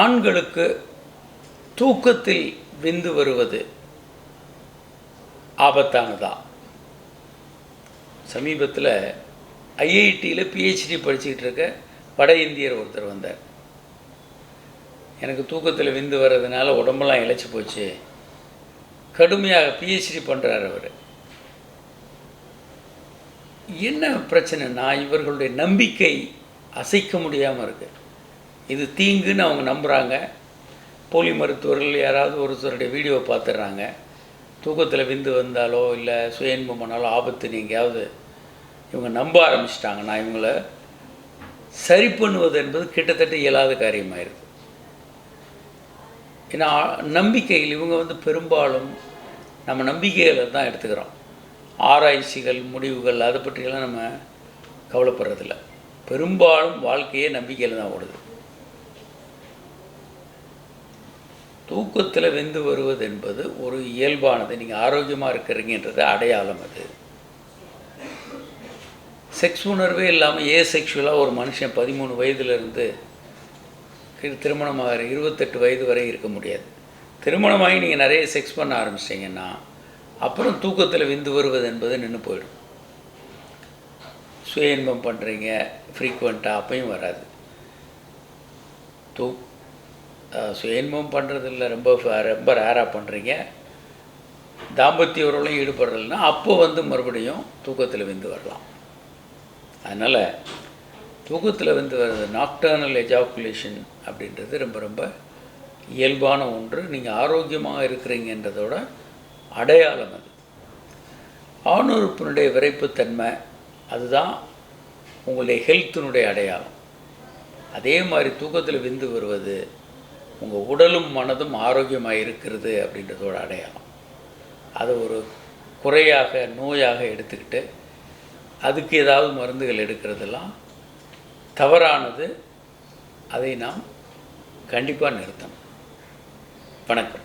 ஆண்களுக்கு தூக்கத்தில் விந்து வருவது ஆபத்தானதா? சமீபத்தில் ஐஐடியில் பிஹெச்டி படிச்சுக்கிட்டு இருக்க வட இந்தியர் ஒருத்தர் வந்தார். எனக்கு தூக்கத்தில் விந்து வர்றதுனால உடம்பெல்லாம் இழைச்சி போச்சு, கடுமையாக பிஹெச்டி பண்ணுறார் அவர். என்ன பிரச்சனைனா, இவர்களுடைய நம்பிக்கை அசைக்க முடியாமல் இருக்குது. இது தீங்குன்னு அவங்க நம்புகிறாங்க. போலி மருத்துவர்கள் யாராவது ஒருத்தருடைய வீடியோவை பார்த்துடுறாங்க. தூக்கத்தில் விந்து வந்தாலோ இல்லை சுய இன்பம் பண்ணாலோ ஆபத்துன்னு எங்கேயாவது இவங்க நம்ப ஆரம்பிச்சிட்டாங்கன்னா இவங்கள சரி பண்ணுவது என்பது கிட்டத்தட்ட இயலாத காரியமாயிருது. ஏன்னா நம்பிக்கைகள் இவங்க பெரும்பாலும் நம்ம நம்பிக்கைகளை தான் எடுத்துக்கிறோம். ஆராய்ச்சிகள், முடிவுகள் அதை பற்றியெல்லாம் நம்ம கவலைப்படுறதில்ல. பெரும்பாலும் வாழ்க்கையே நம்பிக்கையில் தான் ஓடுது. தூக்கத்தில் விந்து வருவது என்பது ஒரு இயல்பானது. நீங்கள் ஆரோக்கியமாக இருக்கிறீங்கன்றது அடையாளம். அது செக்ஸ் உணர்வே இல்லாமல் செக்ஷுவலாக ஒரு மனுஷன் 13 வயதிலிருந்து திருமணமாக 28 வயது வரை இருக்க முடியாது. திருமணமாகி நீங்கள் நிறைய செக்ஸ் பண்ண ஆரம்பிச்சிட்டிங்கன்னா அப்புறம் தூக்கத்தில் விந்து வருவது என்பது நின்று போயிடும். சுய இன்பம் பண்ணுறீங்க ஃப்ரீக்வெண்ட்டாக, அப்பையும் வராது. சுய இன்பம் பண்ணுறதில்ல, ரொம்ப ரொம்ப ரேராக பண்ணுறீங்க, தாம்பத்திய உறவுலையும் ஈடுபடுறதுனா அப்போ மறுபடியும் தூக்கத்தில் விந்து வரலாம். அதனால் தூக்கத்தில் விந்து வர்றது நாக்டர்னல் எஜாக்குலேஷன் அப்படின்றது ரொம்ப ரொம்ப இயல்பான ஒன்று. நீங்கள் ஆரோக்கியமாக இருக்கிறீங்கன்றதோட அடையாளம் அது. ஆணுறுப்பினுடைய விரைப்புத்தன்மை அதுதான் உங்களுடைய ஹெல்த்தினுடைய அடையாளம். அதே மாதிரி தூக்கத்தில் விந்து வருவது உங்கள் உடலும் மனதும் ஆரோக்கியமாக இருக்கிறது அப்படின்றதோட அடையாளம். அதை ஒரு குறையாக, நோயாக எடுத்துக்கிட்டு அதுக்கு ஏதாவது மருந்துகள் எடுக்கிறதெல்லாம் தவறானது. அதை நாம் கண்டிப்பாக நிறுத்தணும். வணக்கம்.